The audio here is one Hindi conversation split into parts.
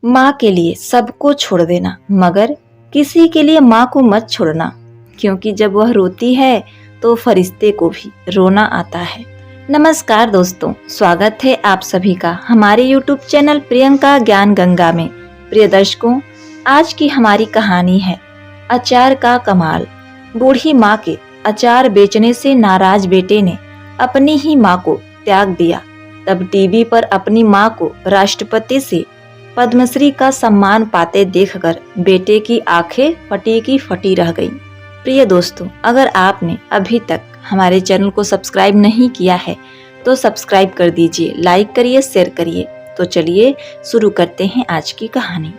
माँ के लिए सबको छोड़ देना, मगर किसी के लिए माँ को मत छोड़ना, क्योंकि जब वह रोती है तो फरिश्ते को भी रोना आता है। नमस्कार दोस्तों, स्वागत है आप सभी का हमारे YouTube चैनल प्रियंका ज्ञान गंगा में। प्रिय दर्शकों, आज की हमारी कहानी है अचार का कमाल। बूढ़ी माँ के अचार बेचने से नाराज बेटे ने अपनी ही माँ को त्याग दिया। तब टीवी पर अपनी माँ को राष्ट्रपति से पद्मश्री का सम्मान पाते देखकर बेटे की आंखें फटी की फटी रह गईं। प्रिय दोस्तों, अगर आपने अभी तक हमारे चैनल को सब्सक्राइब नहीं किया है तो सब्सक्राइब कर दीजिए, लाइक करिए, शेयर करिए। तो चलिए शुरू करते हैं आज की कहानी।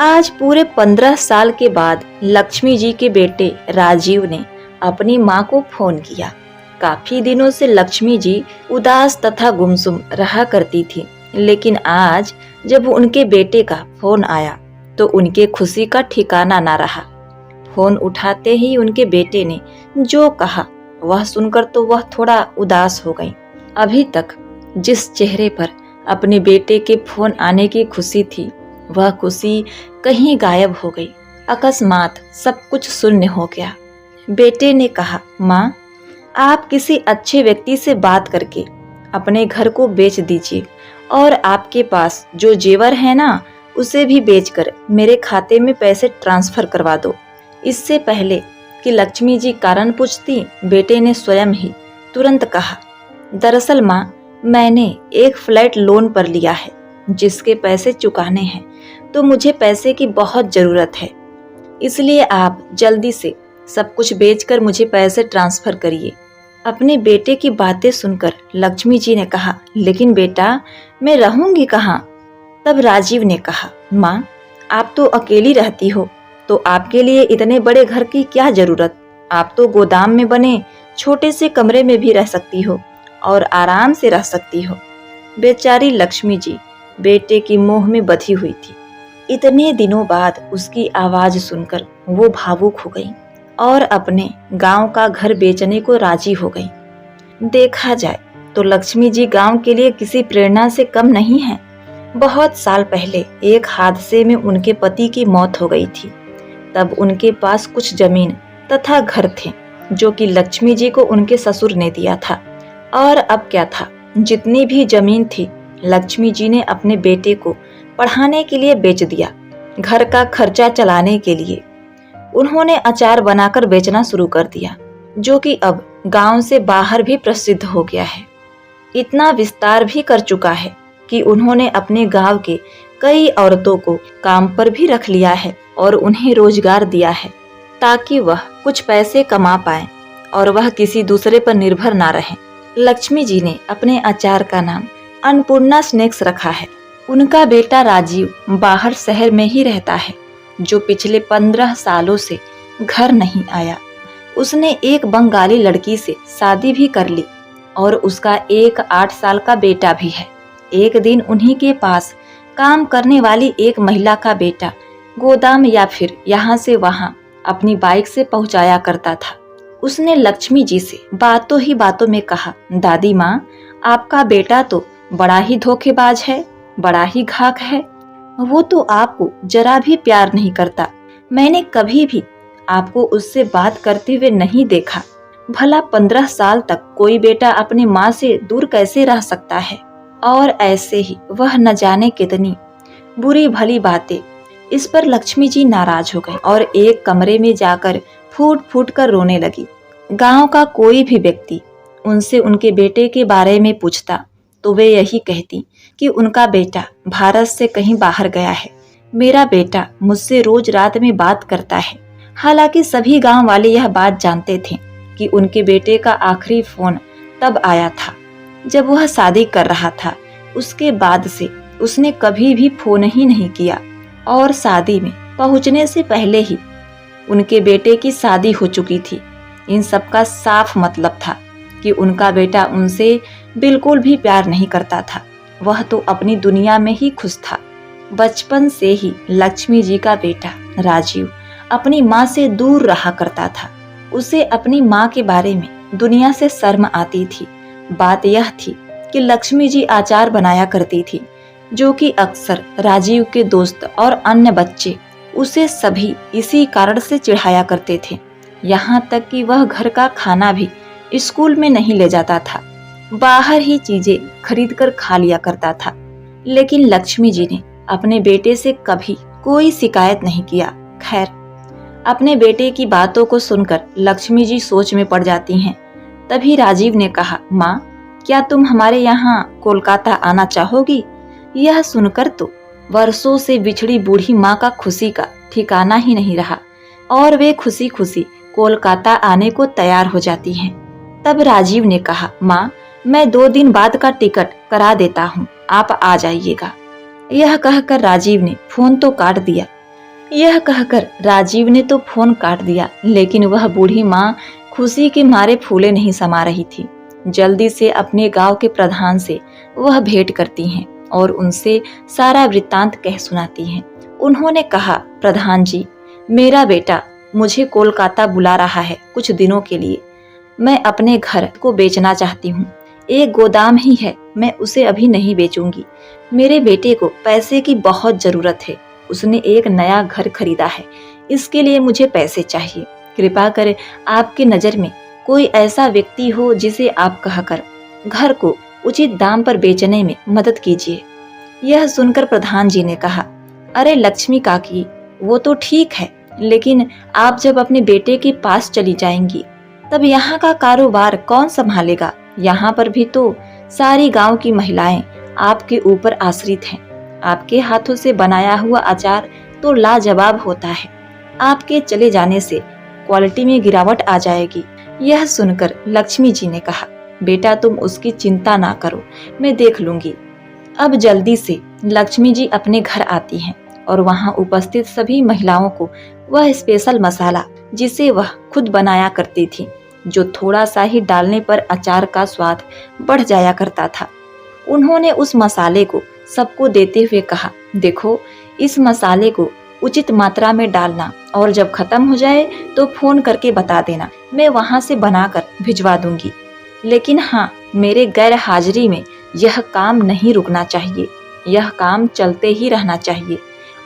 आज पूरे 15 साल के बाद लक्ष्मी जी के बेटे राजीव ने अपनी माँ को फोन किया। काफी दिनों से लक्ष्मी जी उदास तथा गुमसुम रहा करती थी, लेकिन आज जब उनके बेटे का फोन आया तो उनके खुशी का ठिकाना ना रहा। फोन उठाते ही उनके बेटे ने जो कहा वह सुनकर तो वह थोड़ा उदास हो गई। अभी तक जिस चेहरे पर अपने बेटे के फोन आने की खुशी थी, वह खुशी कहीं गायब हो गई। अकस्मात सब कुछ शून्य हो गया। बेटे ने कहा, माँ, आप किसी अच्छे व्यक्ति से बात करके अपने घर को बेच दीजिए और आपके पास जो जेवर है ना, उसे भी बेचकर मेरे खाते में पैसे ट्रांसफर करवा दो। इससे पहले कि लक्ष्मी जी कारण पूछती, बेटे ने स्वयं ही तुरंत कहा, दरअसल माँ, मैंने एक फ्लैट लोन पर लिया है जिसके पैसे चुकाने हैं, तो मुझे पैसे की बहुत जरूरत है। इसलिए आप जल्दी से सब कुछ बेचकर मुझे पैसे ट्रांसफर करिए। अपने बेटे की बातें सुनकर लक्ष्मी जी ने कहा, लेकिन बेटा, मैं रहूंगी कहाँ? तब राजीव ने कहा, माँ, आप तो अकेली रहती हो, तो आपके लिए इतने बड़े घर की क्या जरूरत? आप तो गोदाम में बने छोटे से कमरे में भी रह सकती हो और आराम से रह सकती हो। बेचारी लक्ष्मी जी बेटे की मोह में बंधी हुई थी। इतने दिनों बाद उसकी आवाज सुनकर वो भावुक हो गई और अपने गांव का घर बेचने को राजी हो गई। देखा जाए तो लक्ष्मी जी गांव के लिए किसी प्रेरणा से कम नहीं है। बहुत साल पहले एक हादसे में उनके पति की मौत हो गई थी। तब उनके पास कुछ जमीन तथा घर थे जो कि लक्ष्मी जी को उनके ससुर ने दिया था। और अब क्या था, जितनी भी जमीन थी लक्ष्मी जी ने अपने बेटे को पढ़ाने के लिए बेच दिया। घर का खर्चा चलाने के लिए उन्होंने अचार बनाकर बेचना शुरू कर दिया, जो कि अब गांव से बाहर भी प्रसिद्ध हो गया है। इतना विस्तार भी कर चुका है कि उन्होंने अपने गांव के कई औरतों को काम पर भी रख लिया है और उन्हें रोजगार दिया है, ताकि वह कुछ पैसे कमा पाएं और वह किसी दूसरे पर निर्भर ना रहें। लक्ष्मी जी ने अपने अचार का नाम अन्नपूर्णा स्नैक्स रखा है। उनका बेटा राजीव बाहर शहर में ही रहता है, जो पिछले 15 सालों से घर नहीं आया। उसने एक बंगाली लड़की से शादी भी कर ली और उसका एक 8 साल का बेटा भी है। एक दिन उन्हीं के पास काम करने वाली एक महिला का बेटा गोदाम या फिर यहाँ से वहाँ अपनी बाइक से पहुँचाया करता था। उसने लक्ष्मी जी से बातों ही बातों में कहा, दादी माँ, आपका बेटा तो बड़ा ही धोखेबाज है, बड़ा ही घाक है। वो तो आपको जरा भी प्यार नहीं करता। मैंने कभी भी आपको उससे बात करते हुए नहीं देखा। भला 15 साल तक कोई बेटा अपनी माँ से दूर कैसे रह सकता है? और ऐसे ही वह न जाने कितनी बुरी भली बातें। इस पर लक्ष्मी जी नाराज हो गई और एक कमरे में जाकर फूट फूट कर रोने लगी। गांव का कोई भी व्यक्ति उनसे उनके बेटे के बारे में पूछता तो वे यही कहती कि उनका बेटा भारत से कहीं बाहर गया है। मेरा बेटा मुझसे रोज रात में बात करता है। हालांकि सभी गांव वाले यह बात जानते थे कि उनके बेटे का आखिरी फोन तब आया था जब वह शादी कर रहा था। उसके बाद से उसने कभी भी फोन ही नहीं किया और शादी में पहुंचने से पहले ही उनके बेटे की शादी हो चुकी थी। इन सब का साफ मतलब था कि उनका बेटा उनसे बिल्कुल भी प्यार नहीं करता था। वह तो अपनी दुनिया में ही खुश था। बचपन से ही लक्ष्मी जी का बेटा राजीव अपनी माँ से दूर रहा करता था। उसे अपनी माँ के बारे में दुनिया से शर्म आती थी। बात यह थी कि लक्ष्मी जी अचार बनाया करती थी, जो कि अक्सर राजीव के दोस्त और अन्य बच्चे उसे सभी इसी कारण से चिढ़ाया करते थे। यहाँ तक कि वह घर का खाना भी स्कूल में नहीं ले जाता था, बाहर ही चीजें खरीद कर खा लिया करता था। लेकिन लक्ष्मी जी ने अपने बेटे से कभी कोई शिकायत नहीं किया। खैर, अपने बेटे की बातों को सुनकर लक्ष्मी जी सोच में पड़ जाती हैं। तभी राजीव ने कहा, माँ, क्या तुम हमारे यहाँ कोलकाता आना चाहोगी? यह सुनकर तो वर्षों से बिछड़ी बूढ़ी माँ का खुशी का ठिकाना ही नहीं रहा और वे खुशी खुशी कोलकाता आने को तैयार हो जाती हैं। तब राजीव ने कहा, माँ, मैं 2 दिन बाद का टिकट करा देता हूँ, आप आ जाइएगा। यह कहकर राजीव ने फोन तो काट दिया, लेकिन वह बूढ़ी माँ खुशी के मारे फूले नहीं समा रही थी। जल्दी से अपने गांव के प्रधान से वह भेंट करती हैं और उनसे सारा वृत्तांत कह सुनाती हैं। उन्होंने कहा, प्रधान जी, मेरा बेटा मुझे कोलकाता बुला रहा है कुछ दिनों के लिए। मैं अपने घर को बेचना चाहती हूँ। एक गोदाम ही है, मैं उसे अभी नहीं बेचूंगी। मेरे बेटे को पैसे की बहुत जरूरत है। उसने एक नया घर खरीदा है, इसके लिए मुझे पैसे चाहिए। कृपा कर आपकी नज़र में कोई ऐसा व्यक्ति हो जिसे आप कहकर घर को उचित दाम पर बेचने में मदद कीजिए। यह सुनकर प्रधान जी ने कहा, अरे लक्ष्मी काकी, वो तो ठीक है, लेकिन आप जब अपने बेटे के पास चली जाएंगी तब यहाँ का कारोबार कौन संभालेगा? यहाँ पर भी तो सारी गांव की महिलाएं आपके ऊपर आश्रित हैं। आपके हाथों से बनाया हुआ अचार तो लाजवाब होता है। आपके चले जाने से क्वालिटी में गिरावट आ जाएगी। यह सुनकर लक्ष्मी जी ने कहा, बेटा तुम उसकी चिंता ना करो, मैं देख लूंगी। अब जल्दी से लक्ष्मी जी अपने घर आती हैं और वहां उपस्थित सभी महिलाओं को वह स्पेशल मसाला जिसे वह खुद बनाया करती थी, जो थोड़ा सा ही डालने पर अचार का स्वाद बढ़ जाया करता था, उन्होंने उस मसाले को सबको देते हुए कहा, देखो, इस मसाले को उचित मात्रा में डालना और जब खत्म हो जाए तो फोन करके बता देना, मैं वहां से बनाकर भिजवा दूंगी। लेकिन हाँ, मेरे गैर हाजिरी में यह काम नहीं रुकना चाहिए, यह काम चलते ही रहना चाहिए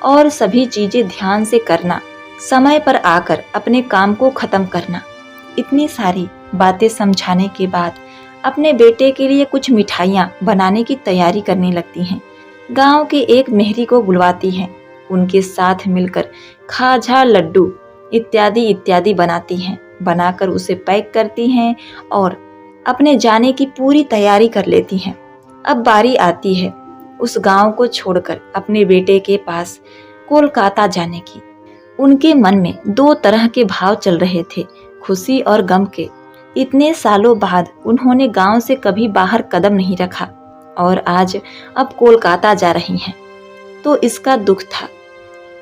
और सभी चीजें ध्यान से करना, समय पर आकर अपने काम को खत्म करना। इतनी सारी बातें समझाने के बाद अपने बेटे के लिए कुछ मिठाइयाँ बनाने की तैयारी करने लगती हैं। गांव के एक मेहरी को बुलवाती हैं, उनके साथ मिलकर खाजा, लड्डू इत्यादि इत्यादि बनाती हैं। बनाकर उसे पैक करती हैं और अपने जाने की पूरी तैयारी कर लेती हैं। अब बारी आती है उस गांव को छोड़कर अपने बेटे के पास कोलकाता जाने की। उनके मन में 2 तरह के भाव चल रहे थे, खुशी और गम के। इतने सालों बाद उन्होंने गांव से कभी बाहर कदम नहीं रखा और आज अब कोलकाता जा रही हैं, तो इसका दुख था।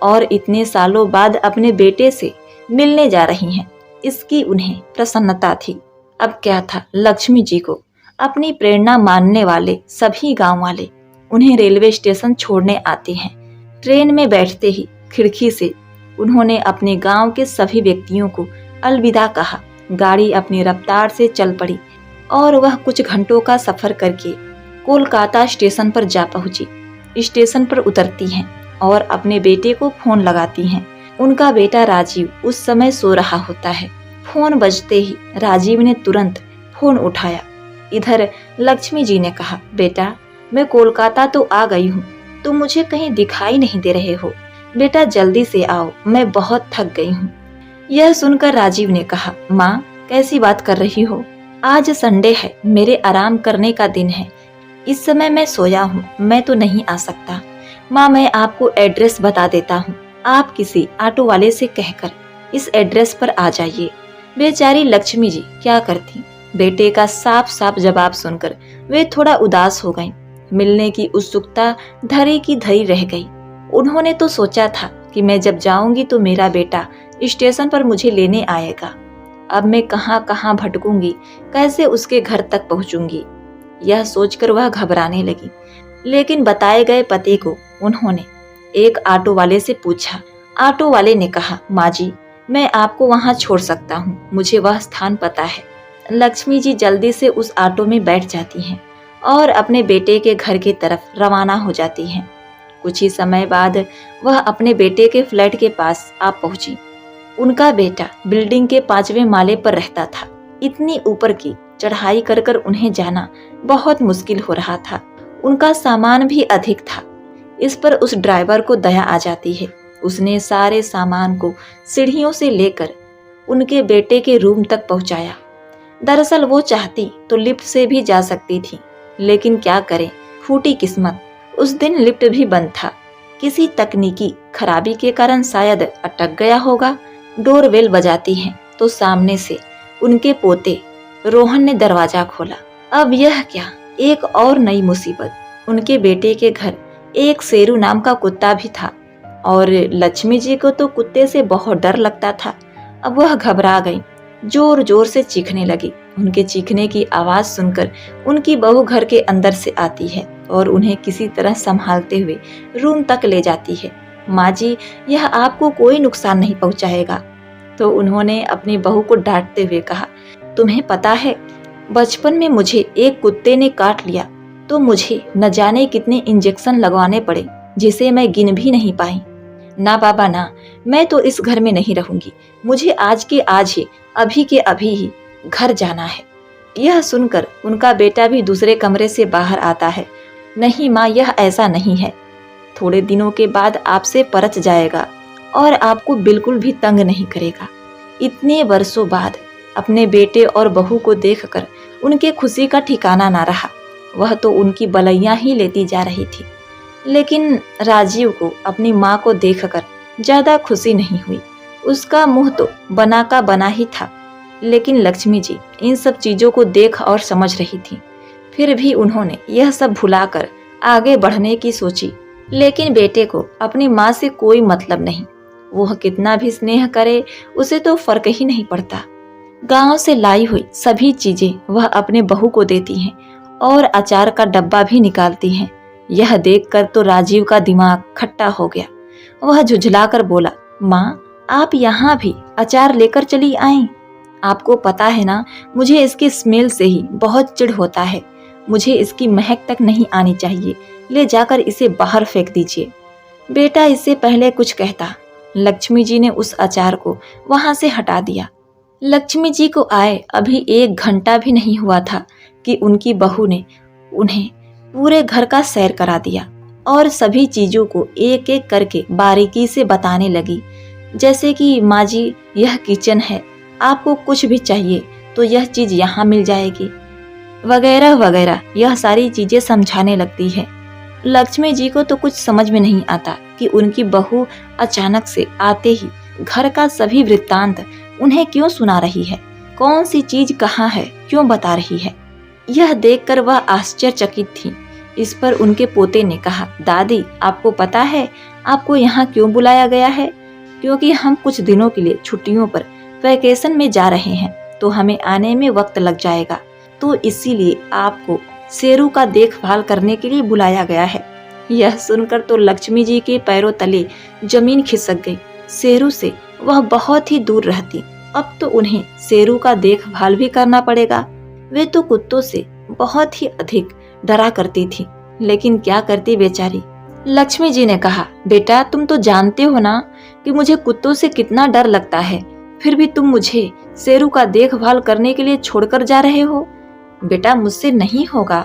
और इतने सालों बाद अपने बेटे से मिलने जा रही हैं, इसकी उन्हें प्रसन्नता थी। अब क्या था, लक्ष्मी जी को अपनी प्रेरणा मानने वाले सभी गांव वाले उन्हें रेलवे स्टेशन छोड़ने आते हैं। ट्रेन में बैठते ही खिड़की से उन्होंने अपने गांव के सभी व्यक्तियों को अलविदा कहा। गाड़ी अपनी रफ्तार से चल पड़ी और वह कुछ घंटों का सफर करके कोलकाता स्टेशन पर जा पहुंची। स्टेशन पर उतरती हैं और अपने बेटे को फोन लगाती हैं। उनका बेटा राजीव उस समय सो रहा होता है। फोन बजते ही राजीव ने तुरंत फोन उठाया। इधर लक्ष्मी जी ने कहा, बेटा, मैं कोलकाता तो आ गई हूँ, तुम मुझे कहीं दिखाई नहीं दे रहे हो। बेटा जल्दी से आओ, मैं बहुत थक गई हूँ। यह सुनकर राजीव ने कहा, माँ, कैसी बात कर रही हो? आज संडे है, मेरे आराम करने का दिन है। इस समय मैं सोया हूँ, मैं तो नहीं आ सकता। माँ, मैं आपको एड्रेस बता देता हूँ, आप किसी ऑटो वाले से कहकर इस एड्रेस पर आ जाइए। बेचारी लक्ष्मी जी क्या करती। बेटे का साफ साफ जवाब सुनकर वे थोड़ा उदास हो गईं। मिलने की उत्सुकता धरी की धरी रह गई। उन्होंने तो सोचा था कि मैं जब जाऊंगी तो मेरा बेटा स्टेशन पर मुझे लेने आएगा। अब मैं कहाँ कहाँ भटकूंगी, कैसे उसके घर तक पहुंचूंगी, यह सोचकर वह घबराने लगी। लेकिन बताए गए पते को उन्होंने एक ऑटो वाले से पूछा। ऑटो वाले ने कहा, माँ जी, मैं आपको वहाँ छोड़ सकता हूँ, मुझे वह स्थान पता है। लक्ष्मी जी जल्दी से उस ऑटो में बैठ जाती हैं और अपने बेटे के घर की तरफ रवाना हो जाती हैं। कुछ ही समय बाद वह अपने बेटे के फ्लैट के पास आ पहुंची। उनका बेटा बिल्डिंग के 5वें माले पर रहता था। इतनी ऊपर की चढ़ाई कर कर उन्हें जाना बहुत मुश्किल हो रहा था। उनका सामान भी अधिक था। इस पर उस ड्राइवर को दया आ जाती है। उसने सारे सामान को सीढ़ियों से लेकर उनके बेटे के रूम तक पहुंचाया। दरअसल वो चाहती तो लिफ्ट से भी जा सकती थी, लेकिन क्या करें, फूटी किस्मत। उस दिन लिफ्ट भी बंद था। किसी तकनीकी खराबी के कारण शायद अटक गया होगा। डोरबेल बजाती हैं तो सामने से उनके पोते रोहन ने दरवाजा खोला। अब यह क्या, एक और नई मुसीबत। उनके बेटे के घर एक शेरू नाम का कुत्ता भी था और लक्ष्मी जी को तो कुत्ते से बहुत डर लगता था। अब वह घबरा गई, जोर जोर से चीखने लगी। उनके चीखने की आवाज सुनकर उनकी बहू घर के अंदर से आती है और उन्हें किसी तरह संभालते हुए रूम तक ले जाती है। माँ जी, यह आपको कोई नुकसान नहीं पहुंचाएगा। तो उन्होंने अपनी बहू को डांटते हुए कहा, तुम्हें पता है, बचपन में मुझे एक कुत्ते ने काट लिया तो मुझे न जाने कितने इंजेक्शन लगवाने पड़े, जिसे मैं गिन भी नहीं पाई। ना बाबा ना, मैं तो इस घर में नहीं रहूंगी। मुझे आज के आज ही, अभी के अभी ही घर जाना है। यह सुनकर उनका बेटा भी दूसरे कमरे से बाहर आता है। नहीं माँ, यह ऐसा नहीं है। थोड़े दिनों के बाद आपसे परच जाएगा और आपको बिल्कुल भी तंग नहीं करेगा। इतने वर्षों बाद अपने बेटे और बहू को देखकर उनके खुशी का ठिकाना ना रहा। वह तो उनकी बलैया ही लेती जा रही थी। लेकिन राजीव को अपनी माँ को देखकर ज्यादा खुशी नहीं हुई। उसका मुंह तो बना का बना ही था। लेकिन लक्ष्मी जी इन सब चीजों को देख और समझ रही थी। फिर भी उन्होंने यह सब भुलाकर आगे बढ़ने की सोची। लेकिन बेटे को अपनी माँ से कोई मतलब नहीं। वह कितना भी स्नेह करे, उसे तो फर्क ही नहीं पड़ता। गांव से लाई हुई सभी चीजें वह अपने बहू को देती हैं और अचार का डब्बा भी निकालती हैं। यह देखकर तो राजीव का दिमाग खट्टा हो गया। वह झुझलाकर बोला, माँ, आप यहाँ भी अचार लेकर चली आईं? आपको पता है ना, मुझे इसकी स्मेल से ही बहुत चिढ़ होता है। मुझे इसकी महक तक नहीं आनी चाहिए। ले जाकर इसे बाहर फेंक दीजिए। बेटा इससे पहले कुछ कहता, लक्ष्मी जी ने उस अचार को वहां से हटा दिया। लक्ष्मी जी को आए अभी 1 घंटा भी नहीं हुआ था कि उनकी बहू ने उन्हें पूरे घर का सैर करा दिया और सभी चीजों को एक एक करके बारीकी से बताने लगी। जैसे कि माँ जी, यह किचन है, आपको कुछ भी चाहिए तो यह चीज यहाँ मिल जाएगी, वगैरह वगैरह। यह सारी चीजें समझाने लगती है। लक्ष्मी जी को तो कुछ समझ में नहीं आता कि उनकी बहू अचानक से आते ही घर का सभी वृत्तांत उन्हें क्यों सुना रही है, कौन सी चीज कहाँ है, क्यों बता रही है। यह देखकर वह आश्चर्यचकित थी। इस पर उनके पोते ने कहा, दादी, आपको पता है आपको यहाँ क्यों बुलाया गया है? क्योंकि हम कुछ दिनों के लिए छुट्टियों पर वैकेशन में जा रहे हैं, तो हमें आने में वक्त लग जाएगा, तो इसीलिए आपको शेरू का देखभाल करने के लिए बुलाया गया है। यह सुनकर तो लक्ष्मी जी के पैरों तले जमीन खिसक गई। शेरू से वह बहुत ही दूर रहती। अब तो उन्हें शेरू का देखभाल भी करना पड़ेगा। वे तो कुत्तों से बहुत ही अधिक डरा करती थी, लेकिन क्या करती बेचारी। लक्ष्मी जी ने कहा, बेटा, तुम तो जानते हो ना कि मुझे कुत्तों से कितना डर लगता है, फिर भी तुम मुझे शेरू का देखभाल करने के लिए छोड़कर जा रहे हो। बेटा, मुझसे नहीं होगा।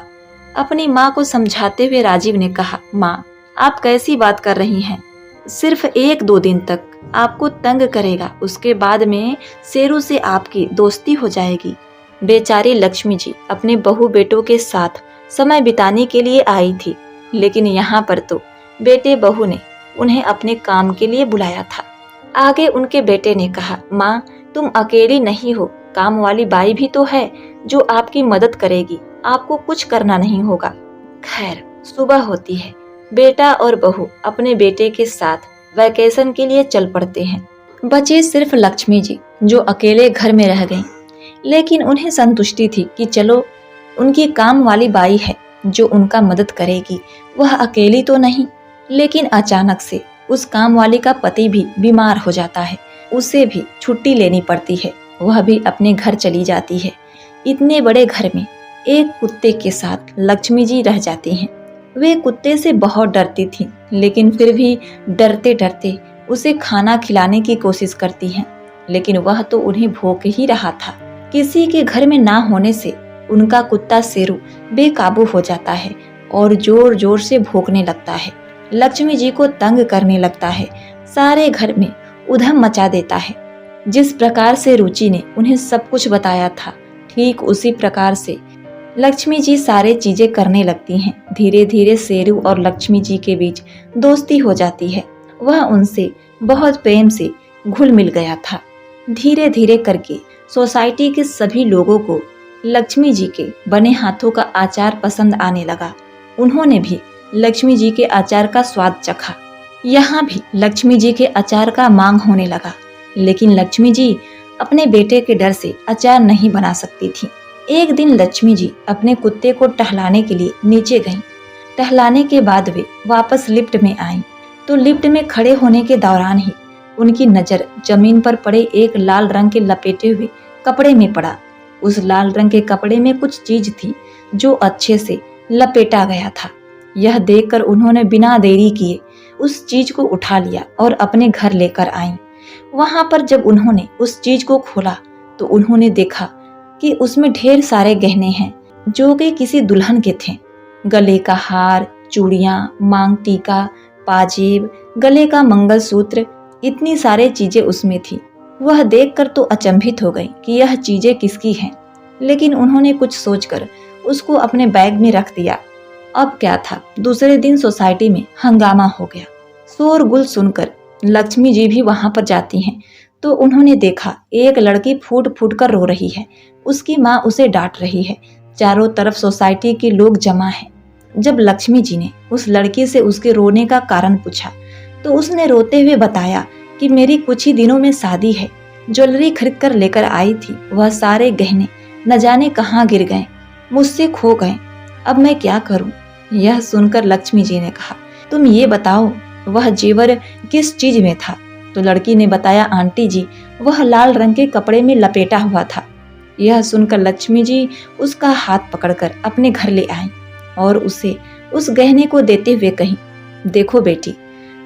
अपनी माँ को समझाते हुए राजीव ने कहा, माँ, आप कैसी बात कर रही हैं? सिर्फ 1-2 दिन तक आपको तंग करेगा, उसके बाद में शेरू से आपकी दोस्ती हो जाएगी। बेचारी लक्ष्मी जी अपने बहू बेटों के साथ समय बिताने के लिए आई थी, लेकिन यहाँ पर तो बेटे बहू ने उन्हें अपने काम के लिए बुलाया था। आगे उनके बेटे ने कहा, माँ, तुम अकेली नहीं हो, काम वाली बाई भी तो है जो आपकी मदद करेगी, आपको कुछ करना नहीं होगा। खैर, सुबह होती है। बेटा और बहू अपने बेटे के साथ वैकेशन के लिए चल पड़ते हैं। बचे सिर्फ लक्ष्मी जी, जो अकेले घर में रह गईं। लेकिन उन्हें संतुष्टि थी कि चलो, उनकी काम वाली बाई है जो उनका मदद करेगी, वह अकेली तो नहीं। लेकिन अचानक से उस काम वाली का पति भी बीमार हो जाता है। उसे भी छुट्टी लेनी पड़ती है। वह भी अपने घर चली जाती है। इतने बड़े घर में एक कुत्ते के साथ लक्ष्मी जी रह जाती हैं। वे कुत्ते से बहुत डरती थीं, लेकिन फिर भी डरते डरते उसे खाना खिलाने की कोशिश करती हैं, लेकिन वह तो उन्हें भोंक ही रहा था। किसी के घर में ना होने से उनका कुत्ता शेरू बेकाबू हो जाता है और जोर जोर से भौंकने लगता है। लक्ष्मी जी को तंग करने लगता है, सारे घर में उधम मचा देता है। जिस प्रकार से रुचि ने उन्हें सब कुछ बताया था, ठीक उसी प्रकार से लक्ष्मी जी सारे चीजें करने लगती हैं। धीरे धीरे शेरू और लक्ष्मी जी के बीच दोस्ती हो जाती है। वह उनसे बहुत प्रेम से घुल मिल गया था। धीरे धीरे करके सोसाइटी के सभी लोगों को लक्ष्मी जी के बने हाथों का अचार पसंद आने लगा। उन्होंने भी लक्ष्मी जी के अचार का स्वाद चखा। यहाँ भी लक्ष्मी जी के अचार का मांग होने लगा, लेकिन लक्ष्मी जी अपने बेटे के डर से अचार नहीं बना सकती थी। एक दिन लक्ष्मी जी अपने कुत्ते को टहलाने के लिए नीचे गईं। टहलाने के बाद वे वापस लिफ्ट में आईं, तो लिफ्ट में खड़े होने के दौरान ही उनकी नजर जमीन पर पड़े एक लाल रंग के लपेटे हुए कपड़े में पड़ा। उस लाल रंग के कपड़े में कुछ चीज थी जो अच्छे से लपेटा गया था। यह देखकर उन्होंने बिना देरी किए उस चीज को उठा लिया और अपने घर लेकर आईं। वहां पर जब उन्होंने उस चीज को खोला तो उन्होंने देखा कि उसमें ढेर सारे गहने हैं जो कि किसी दुल्हन के थे। गले का हार, चूड़ियां, मांग टीका, पाजेब, गले का मंगलसूत्र, इतनी सारे चीजें उसमें थी। वह देखकर तो अचंभित हो गई कि यह चीजें किसकी हैं, लेकिन उन्होंने कुछ सोचकर उसको अपने बैग में रख दिया। अब क्या था, दूसरे दिन सोसाइटी में हंगामा हो गया। शोरगुल सुनकर लक्ष्मी जी भी वहां पर जाती हैं, तो उन्होंने देखा एक लड़की फूट फूट कर रो रही है। उसकी माँ उसे डांट रही है। चारों तरफ सोसाइटी के लोग जमा हैं। जब लक्ष्मी जी ने उस लड़की से उसके रोने का कारण पूछा तो उसने रोते हुए बताया कि मेरी कुछ ही दिनों में शादी है, ज्वेलरी खरीद कर लेकर आई थी, वह सारे गहने न जाने कहाँ गिर गए, मुझसे खो गए, अब मैं क्या करूं। यह सुनकर लक्ष्मी जी ने कहा, तुम ये बताओ वह जेवर किस चीज में था। तो लड़की ने बताया, आंटी जी वह लाल रंग के कपड़े में लपेटा हुआ था। यह सुनकर लक्ष्मी जी उसका हाथ पकड़कर अपने घर ले आई और उसे उस गहने को देते हुए कही, देखो बेटी,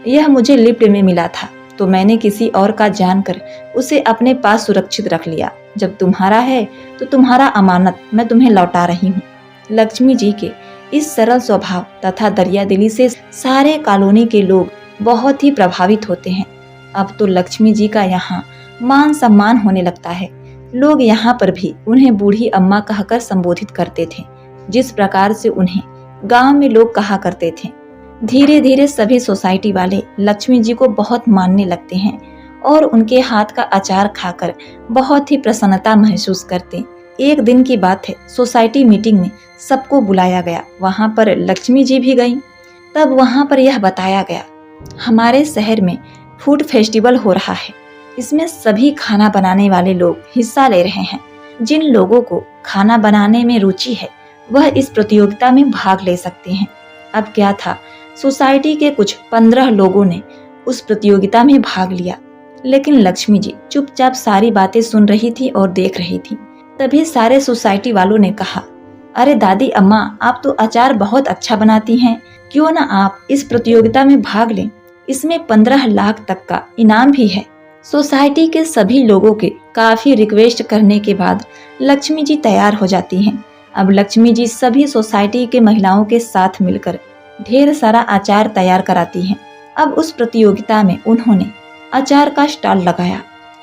यह मुझे लिफ्ट में मिला था तो मैंने किसी और का जानकर उसे अपने पास सुरक्षित रख लिया। जब तुम्हारा है तो तुम्हारा अमानत मैं तुम्हें लौटा रही हूँ। लक्ष्मी जी के इस सरल स्वभाव तथा दरियादिली से सारे कॉलोनी के लोग बहुत ही प्रभावित होते हैं। अब तो लक्ष्मी जी का यहाँ मान सम्मान होने लगता है। लोग यहाँ पर भी उन्हें बूढ़ी अम्मा कहकर संबोधित करते थे, जिस प्रकार से उन्हें गांव में लोग कहा करते थे। धीरे धीरे सभी सोसाइटी वाले लक्ष्मी जी को बहुत मानने लगते हैं और उनके हाथ का अचार खाकर बहुत ही प्रसन्नता महसूस करते। एक दिन की बात है, सोसाइटी मीटिंग में सबको बुलाया गया। वहां पर लक्ष्मी जी भी गईं। तब वहां पर यह बताया गया, हमारे शहर में फूड फेस्टिवल हो रहा है, इसमें सभी खाना बनाने वाले लोग हिस्सा ले रहे हैं। जिन लोगों को खाना बनाने में रुचि है वह इस प्रतियोगिता में भाग ले सकते हैं। अब क्या था, सोसाइटी के कुछ 15 लोगों ने उस प्रतियोगिता में भाग लिया, लेकिन लक्ष्मी जी चुपचाप सारी बातें सुन रही थी और देख रही थी। तभी सारे सोसाइटी वालों ने कहा, अरे दादी अम्मा, आप तो अचार बहुत अच्छा बनाती हैं, क्यों ना आप इस प्रतियोगिता में भाग लें, इसमें 15 लाख तक का इनाम भी है। सोसाइटी के सभी लोगों के काफी रिक्वेस्ट करने के बाद लक्ष्मी जी तैयार हो जाती हैं। अब लक्ष्मी जी सभी सोसाइटी के महिलाओं के साथ मिलकर ढेर सारा अचार तैयार कराती हैं। अब उस प्रतियोगिता में उन्होंने अचार का स्टॉल लगाया।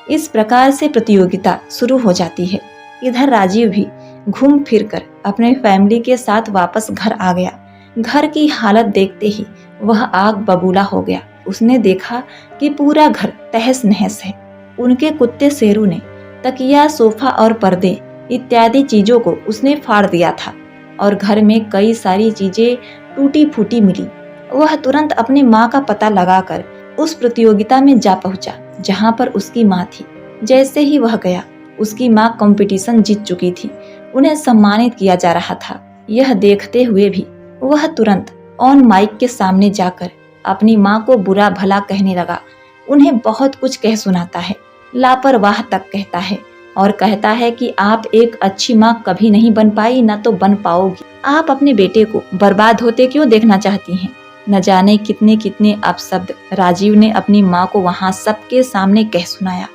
इस प्रकार से प्रतियोगिता शुरू हो जाती है। इधर राजीव भी घूम फिर कर अपने फैमिली के साथ वापस घर आ गया। घर की हालत देखते ही वह आग बबूला हो गया। उसने देखा कि पूरा घर तहस नहस है। उनके कुत्ते शेरू ने तकिया, सोफा और पर्दे इत्यादि चीजों को उसने फाड़ दिया था और घर में कई सारी चीजें टूटी फूटी मिली। वह तुरंत अपनी माँ का पता लगाकर उस प्रतियोगिता में जा पहुंचा जहाँ पर उसकी माँ थी। जैसे ही वह गया, उसकी माँ कंपटीशन जीत चुकी थी, उन्हें सम्मानित किया जा रहा था। यह देखते हुए भी वह तुरंत ऑन माइक के सामने जाकर अपनी माँ को बुरा भला कहने लगा। उन्हें बहुत कुछ कह सुनाता है, लापरवाह तक कहता है। और कहता है कि आप एक अच्छी माँ कभी नहीं बन पाई, ना तो बन पाओगी। आप अपने बेटे को बर्बाद होते क्यों देखना चाहती हैं? न जाने कितने कितने अपशब्द राजीव ने अपनी माँ को वहाँ सबके सामने कह सुनाया।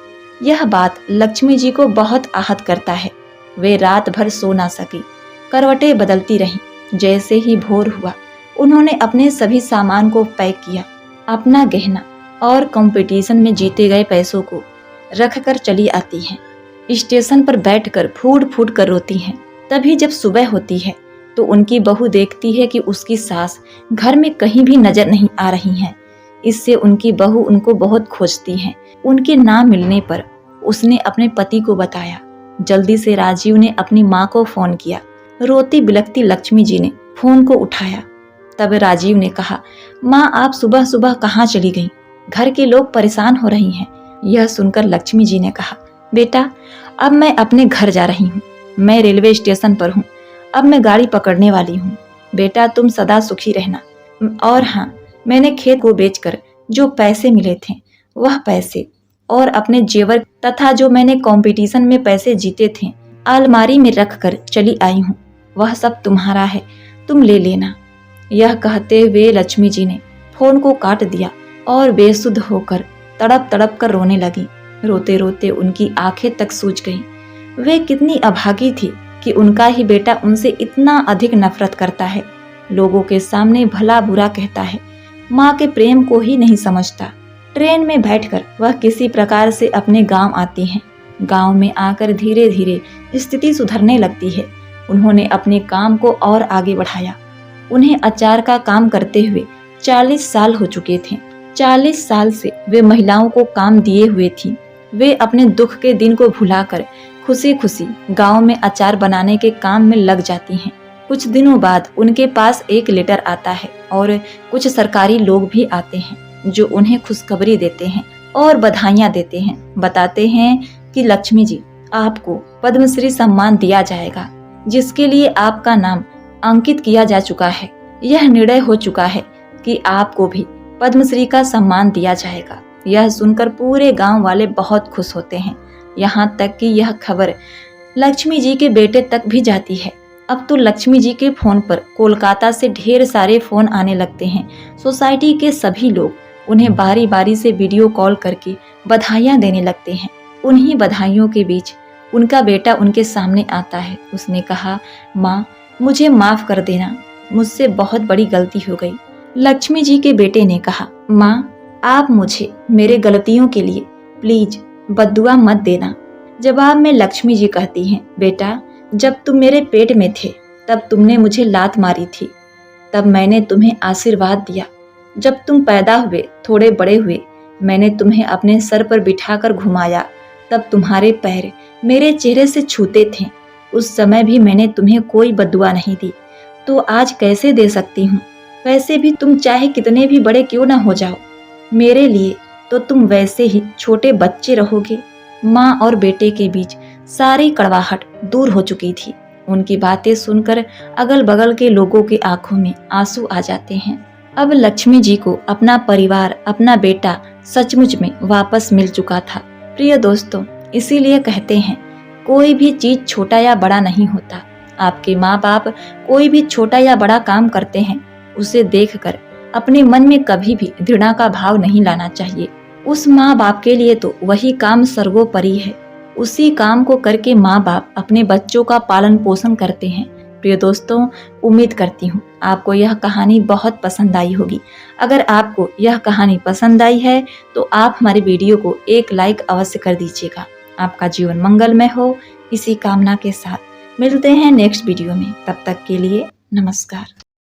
यह बात लक्ष्मी जी को बहुत आहत करता है। वे रात भर सो ना सकी, करवटें बदलती रहीं। जैसे ही भोर हुआ, उन्होंने अपने सभी सामान को पैक किया। अपना गहना और कंपटीशन में जीते गए पैसों को रख कर चली आती हैं। स्टेशन पर बैठकर फूट फूट कर रोती हैं। तभी जब सुबह होती है तो उनकी बहू देखती है कि उसकी सास घर में कहीं भी नजर नहीं आ रही हैं। इससे उनकी बहू उनको बहुत खोजती है। उनके ना मिलने पर उसने अपने पति को बताया। जल्दी से राजीव ने अपनी माँ को फोन किया। रोती बिलखती लक्ष्मी जी ने फोन को उठाया। तब राजीव ने कहा, माँ आप सुबह सुबह कहाँ चली गईं? घर के लोग परेशान हो रही हैं। यह सुनकर लक्ष्मी जी ने कहा, बेटा अब मैं अपने घर जा रही हूँ। मैं रेलवे स्टेशन पर हूँ। अब मैं गाड़ी पकड़ने वाली हूँ। बेटा तुम सदा सुखी रहना। और हाँ, मैंने खेत को बेचकर जो पैसे मिले थे वह पैसे और अपने जेवर तथा जो मैंने कंपटीशन में पैसे जीते थे अलमारी में रख कर चली आई हूँ। वह सब तुम्हारा है, तुम ले लेना। यह कहते हुए लक्ष्मी जी ने फोन को काट दिया और बेसुध होकर तड़प तड़प कर रोने लगी। रोते रोते उनकी आंखें तक सूज गईं। वे कितनी अभागी थी कि उनका ही बेटा उनसे इतना अधिक नफरत करता है। लोगों के सामने भला बुरा कहता है, माँ के प्रेम को ही नहीं समझता। ट्रेन में बैठकर वह किसी प्रकार से अपने गांव आती हैं। गांव में आकर धीरे धीरे स्थिति सुधरने लगती है। उन्होंने अपने काम को और आगे बढ़ाया। उन्हें अचार का काम करते हुए 40 साल हो चुके थे। 40 साल से वे महिलाओं को काम दिए हुए थी। वे अपने दुख के दिन को भुलाकर खुशी खुशी गांव में अचार बनाने के काम में लग जाती हैं। कुछ दिनों बाद उनके पास एक लेटर आता है और कुछ सरकारी लोग भी आते हैं जो उन्हें खुशखबरी देते हैं और बधाइयाँ देते हैं। बताते हैं कि लक्ष्मी जी आपको पद्मश्री सम्मान दिया जाएगा, जिसके लिए आपका नाम अंकित किया जा चुका है। यह निर्णय हो चुका है कि आपको भी पद्मश्री का सम्मान दिया जाएगा। यह सुनकर पूरे गांव वाले बहुत खुश होते हैं। यहाँ तक कि यह खबर लक्ष्मी जी के बेटे तक भी जाती है। अब तो लक्ष्मी जी के फोन पर कोलकाता से ढेर सारे फोन आने लगते हैं। सोसाइटी के सभी लोग उन्हें बारी बारी से वीडियो कॉल करके बधाइयाँ देने लगते हैं। उन्हीं बधाइयों के बीच उनका बेटा उनके सामने आता है। उसने कहा, माँ मुझे माफ कर देना, मुझसे बहुत बड़ी गलती हो गई। लक्ष्मी जी के बेटे ने कहा, माँ आप मुझे मेरे गलतियों के लिए प्लीज बद्दुआ मत देना। जवाब में लक्ष्मी जी कहती हैं, बेटा जब तुम मेरे पेट में थे तब तुमने मुझे लात मारी थी, तब मैंने तुम्हें आशीर्वाद दिया। जब तुम पैदा हुए, थोड़े बड़े हुए, मैंने तुम्हें अपने सर पर बिठाकर घुमाया, तब तुम्हारे पैर मेरे चेहरे से छूते थे। उस समय भी मैंने तुम्हें कोई बद्दुआ नहीं दी, तो आज कैसे दे सकती हूँ? वैसे भी तुम चाहे कितने भी बड़े क्यों ना हो जाओ, मेरे लिए तो तुम वैसे ही छोटे बच्चे रहोगे। माँ और बेटे के बीच सारी कड़वाहट दूर हो चुकी थी। उनकी बातें सुनकर अगल बगल के लोगों की आंखों में आंसू आ जाते हैं। अब लक्ष्मी जी को अपना परिवार, अपना बेटा सचमुच में वापस मिल चुका था। प्रिय दोस्तों, इसीलिए कहते हैं कोई भी चीज छोटा या बड़ा नहीं होता। आपके माँ बाप कोई भी छोटा या बड़ा काम करते हैं, उसे देखकर अपने मन में कभी भी घृणा का भाव नहीं लाना चाहिए। उस माँ बाप के लिए तो वही काम सर्वोपरि है। उसी काम को करके माँ बाप अपने बच्चों का पालन पोषण करते हैं। प्रिय दोस्तों, उम्मीद करती हूँ आपको यह कहानी बहुत पसंद आई होगी। अगर आपको यह कहानी पसंद आई है तो आप हमारे वीडियो को एक लाइक अवश्य कर दीजिएगा। आपका जीवन मंगलमय हो, इसी कामना के साथ मिलते हैं नेक्स्ट वीडियो में। तब तक के लिए नमस्कार।